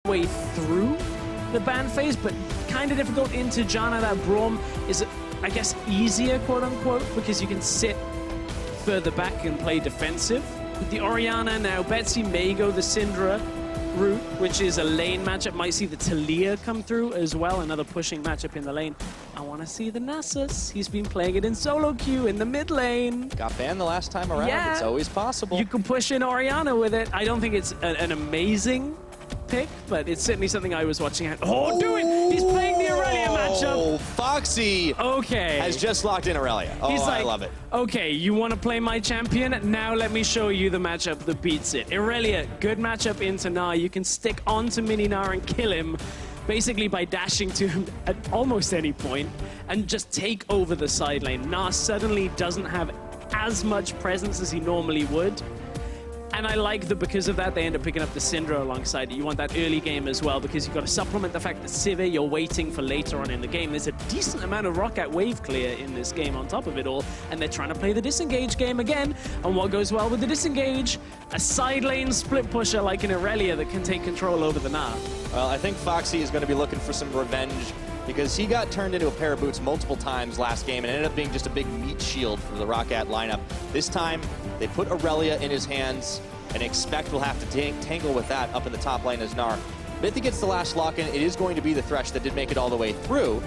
way through the ban phase, but kind of difficult into Janna. That Braum is, I guess, easier, quote unquote, because you can sit further back and play defensive. With the Orianna now, Betsy may go the Syndra route, which is a lane matchup. Might see the Talia come through as well, another pushing matchup in the lane. I want to see the Nasus. He's been playing it in solo queue in the mid lane. Got banned the last time around. Yeah. It's always possible. You can push in Orianna with it. I don't think it's an amazing pick, but it's certainly something I was watching at. Oh, dude, he's playing the Irelia matchup. Oh, Foxy has just locked in Irelia. Oh, He's like, I love it. Okay, you want to play my champion? Now let me show you the matchup that beats it. Irelia, good matchup into Gnar. You can stick onto Mini Gnar and kill him, basically by dashing to him at almost any point and just take over the side lane. Gnar suddenly doesn't have as much presence as he normally would. And I like that because of that, they end up picking up the Syndra alongside it. You want that early game as well, because you've got to supplement the fact that Sivir, you're waiting for later on in the game. There's a decent amount of Roccat wave clear in this game on top of it all, and they're trying to play the disengage game again. And what goes well with the disengage? A side lane split pusher like an Irelia that can take control over the Gnar. Well, I think Foxy is going to be looking for some revenge, because he got turned into a pair of boots multiple times last game and ended up being just a big meat shield for the Roccat lineup. This time, they put Irelia in his hands, and Expect will have to tangle with that up in the top lane as Gnar. Mythy gets the last lock-in. It is going to be the Thresh that did make it all the way through.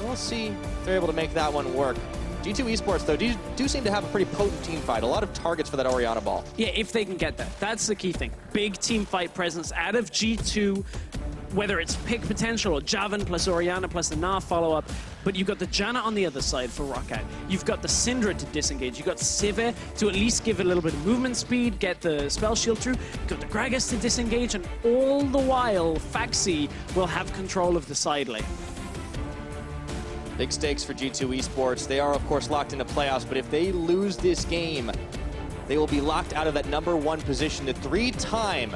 We'll see if they're able to make that one work. G2 Esports, though, do seem to have a pretty potent team fight. A lot of targets for that Orianna ball. Yeah, if they can get that. That's the key thing. Big team fight presence out of G2. Whether it's pick potential or Javan plus Orianna plus the Gnar follow-up, but you've got the Janna on the other side for Roccat. You've got the Syndra to disengage. You've got Sivir to at least give it a little bit of movement speed, get the spell shield through. You've got the Gragas to disengage, and all the while, Foxy will have control of the side lane. Big stakes for G2 Esports. They are, of course, locked into playoffs, but if they lose this game, they will be locked out of that #1 position. The 3-time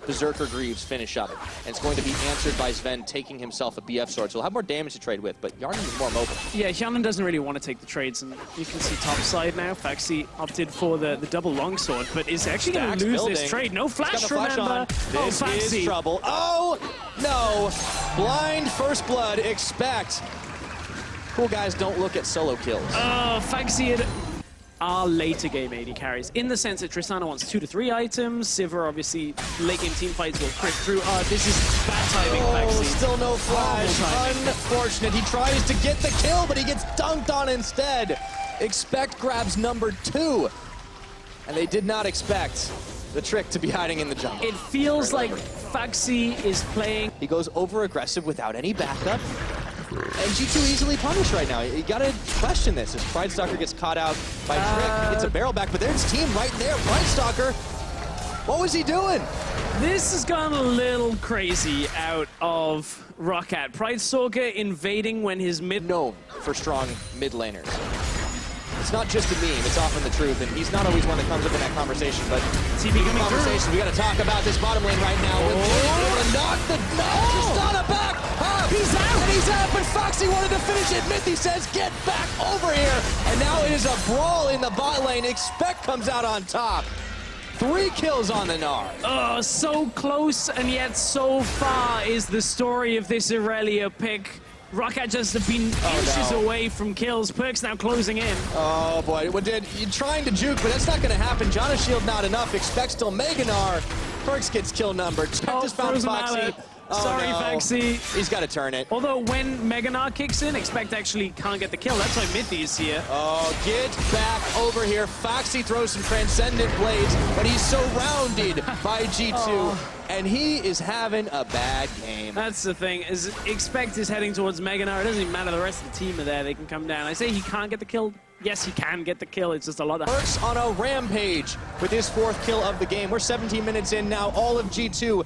Berserker Greaves finish up. And it's going to be answered by Sven taking himself a BF sword. So he'll have more damage to trade with, but Yarnan is more mobile. Yeah, Yarnan doesn't really want to take the trades, and you can see top side now. Foxy opted for the double longsword, but is actually going to lose this trade. No flash, remember? This is trouble. Oh, no. Blind first blood. Expect. Cool guys don't look at solo kills. Oh, Foxy are later game AD carries, in the sense that Tristana wants 2 to 3 items. Sivir, obviously, late game team fights will crit through. This is bad timing, Foxy. Still no flash. Unfortunate. He tries to get the kill, but he gets dunked on instead. Expect grabs #2. And they did not expect the trick to be hiding in the jungle. It feels like Foxy is playing. He goes over-aggressive without any backup. And G2 easily punished right now. You gotta question this. As Pridestalker gets caught out by Trick, it's a barrel back, but there's team right there. Pridestalker, what was he doing? This has gone a little crazy out of Roccat. Pridestalker invading when his mid... Known for strong mid laners. It's not just a meme, it's often the truth, and he's not always one that comes up in that conversation, but TV coming conversation, we gotta talk about this bottom lane right now. Knock the Tristana back! He's out! And he's out, but Foxy wanted to finish it. Mythy says, get back over here! And now it is a brawl in the bot lane. Expect comes out on top. 3 kills on the Gnar. Oh, so close and yet so far is the story of this Irelia pick. Roccat just have been inches away from kills. Perk's now closing in. Oh boy, you're trying to juke, but that's not gonna happen. Jonas shield not enough. Expect still Mega Gnar. Perks gets kill number. Just found Foxy. Sorry, Foxy. He's got to turn it. Although when Mega Gnar kicks in, Expect actually can't get the kill. That's why Mythy is here. Oh, get back over here. Foxy throws some Transcendent Blades, but he's surrounded by G2. And he is having a bad game. That's the thing, is Expect is heading towards Mega Gnar. It doesn't even matter, the rest of the team are there. They can come down. I say he can't get the kill. Yes, he can get the kill. It's just a lot of... Perks on a rampage with his 4th kill of the game. We're 17 minutes in now. All of G2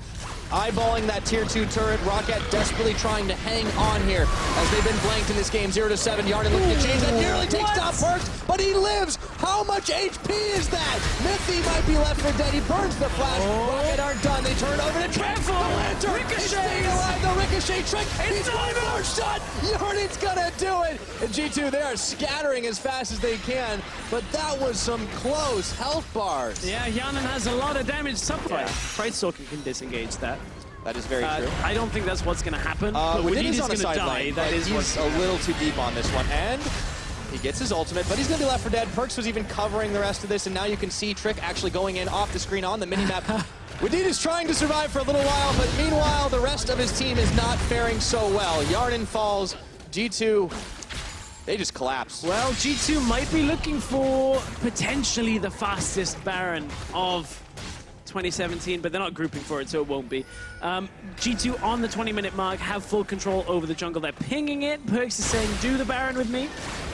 eyeballing that tier 2 turret. Roccat desperately trying to hang on here as they've been blanked in this game. 0 to 7. Yarnan looking to change that. Nearly takes down Perks, but he lives. How much HP is that? Mythy might be left for dead. He burns the flash. Roccat aren't done. They turn over to Trick. The lantern. Ricochet alive. The Ricochet Trick. He's one more shot. Yarnan's gonna do it. And G2, they are scattering as fast as they can, but that was some close health bars. Yeah, Yarnan has a lot of damage. Pridestalker can disengage that. That is very true. I don't think that's what's going to happen. But Within Wadid is on the going to die. sideline, That is he's a little too deep on this one. And he gets his ultimate, but he's going to be left for dead. Perkz was even covering the rest of this, and now you can see Trick actually going in off the screen on the minimap. Wadid is trying to survive for a little while, but meanwhile, the rest of his team is not faring so well. Yarnin falls. G2, they just collapse. Well, G2 might be looking for potentially the fastest Baron of 2017, but they're not grouping for it, so it won't be. G2 on the 20-minute mark have full control over the jungle. They're pinging it. Perkz is saying, do the Baron with me.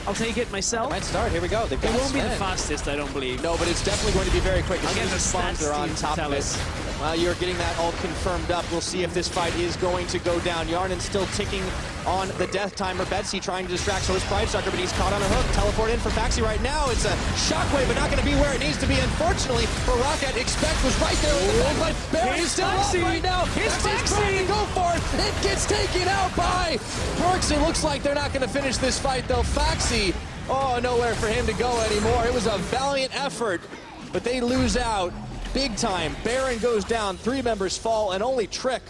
I'll take it myself. Might start. Here we go. It won't be the fastest, I don't believe. No, but it's definitely going to be very quick. I'll get the stats are on team to top tell of it. us. Well, you're getting that all confirmed up. We'll see if this fight is going to go down. Yarnin's still ticking on the death timer. Betsy trying to distract, so is Pridestalker, but he's caught on a hook. Teleport in for Faxi right now. It's a shockwave, but not going to be where it needs to be. Unfortunately, for Roccat, Expect was right there in the backline. Baron is still up right now. Here's Faxi's trying to go for it. It gets taken out by Perkz. It looks like they're not going to finish this fight, though. Faxi, oh, nowhere for him to go anymore. It was a valiant effort, but they lose out big time. Baron goes down, 3 members fall, and only Trick.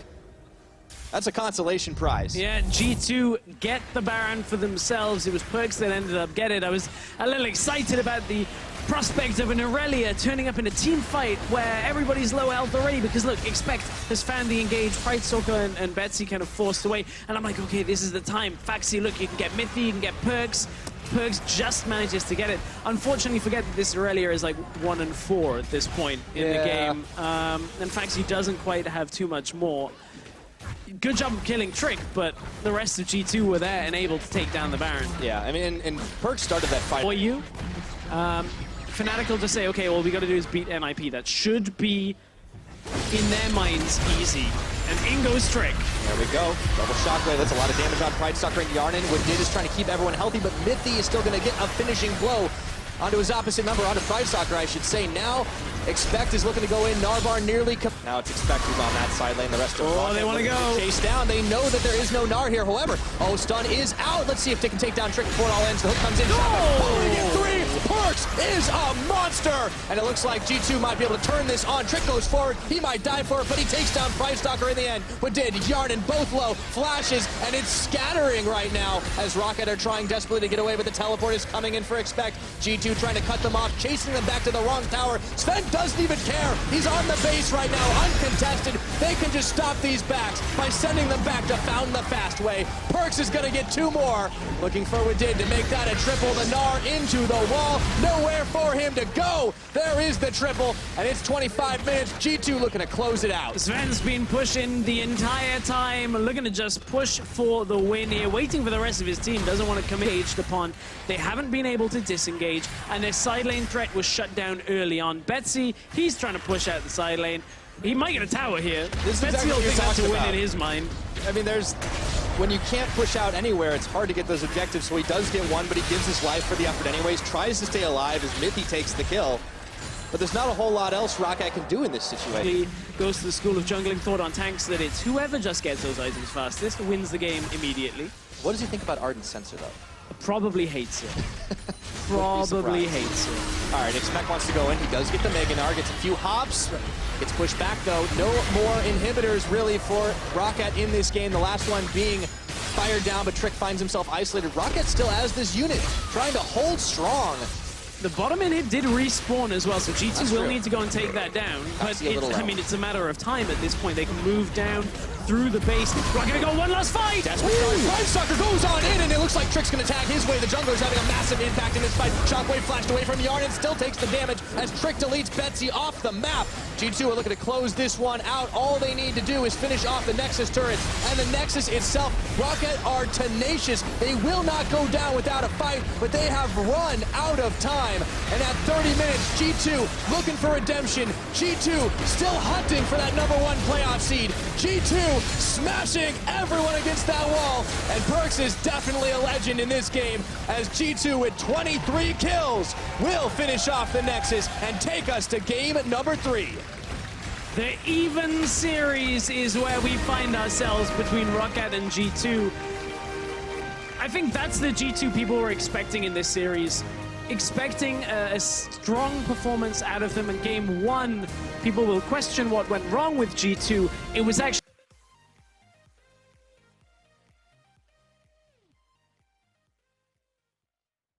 That's a consolation prize. Yeah, G2 get the Baron for themselves. It was Perkz that ended up getting it. I was a little excited about the prospect of an Irelia turning up in a team fight where everybody's low health already, because look, Expect has found the engage, Pridestalker and Betsy kind of forced away, and I'm like, okay, this is the time. Faxi, look, you can get Mythy, you can get Perkz. Perkz just manages to get it. Unfortunately, forget that this Irelia is like 1 and 4 at this point in the game. And Faxi doesn't quite have too much more. Good job of killing Trick, but the rest of G2 were there and able to take down the Baron. Yeah, I mean, and Perkz started that fight. For you, Fanatical just say, okay, all we got to do is beat NIP. That should be, in their minds, easy. And in goes Trick. There we go. Double shockwave. That's a lot of damage on Pridestalker and Yarnin. Wadid is trying to keep everyone healthy, but Mythy is still going to get a finishing blow onto his opposite number, onto Pridestalker, I should say. Now, Expect is looking to go in. Narvar nearly... Now it's Expect who's on that side lane. The rest of them they want to go. Chase down. They know that there is no Gnar here. However, stun is out. Let's see if they can take down Trick before it all ends. The hook comes in. Oh! 3. Perkz is a monster! And it looks like G2 might be able to turn this on. Trick goes forward. He might die for it, but he takes down Pridestalker in the end. Wadid, Yarnin, both low. Flashes, and it's scattering right now as Roccat are trying desperately to get away, but the teleport is coming in for Expect. G2 trying to cut them off, chasing them back to the wrong tower. Sven doesn't even care. He's on the base right now, uncontested. They can just stop these backs by sending them back to Found the Fast Way. Perkz is going to get 2 more. Looking for Wadid to make that a triple. The Gnar into the wall. Nowhere for him to go. There is the triple, and it's 25 minutes. G2 looking to close it out. Sven's been pushing the entire time, looking to just push for the win here, waiting for the rest of his team. Doesn't want to come engaged upon. They haven't been able to disengage, and their side lane threat was shut down early on. Betsy, he's trying to push out the side lane. He might get a tower here. Betsy will think that's a win in his mind. I mean, when you can't push out anywhere, it's hard to get those objectives, so he does get one, but he gives his life for the effort anyways, tries to stay alive as Mythy takes the kill. But there's not a whole lot else Roccat can do in this situation. He goes to the school of jungling thought on tanks that it's whoever just gets those items fastest wins the game immediately. What does he think about Ardent Sensor, though? Probably hates it. Probably hates it. All right, Expect wants to go in. He does get the Mega Gnar, gets a few hops. Gets pushed back, though. No more inhibitors, really, for Roccat in this game. The last one being fired down, but Trick finds himself isolated. Roccat still has this unit, trying to hold strong. The bottom inhib did respawn as well, so G2 will need to go and take that down. But I mean, it's a matter of time at this point. They can move down through the base. We're gonna go one last fight! Desperate Pridestalker goes on in, and it looks like Trick's gonna tag his way. The jungler's having a massive impact in this fight. Shockwave flashed away from Yarnin, still takes the damage as Trick deletes Betsy off the map. G2 are looking to close this one out. All they need to do is finish off the Nexus turrets, and the Nexus itself. Roccat are tenacious. They will not go down without a fight, but they have run out of time. And at 30 minutes, G2 looking for redemption. G2 still hunting for that #1 playoff seed. G2 smashing everyone against that wall. And Perkz is definitely a legend in this game, as G2 with 23 kills will finish off the Nexus and take us to game #3. The even series is where we find ourselves between Roccat and G2. I think that's the G2 people were expecting in this series. Expecting a strong performance out of them in game 1. People will question what went wrong with G2. It was actually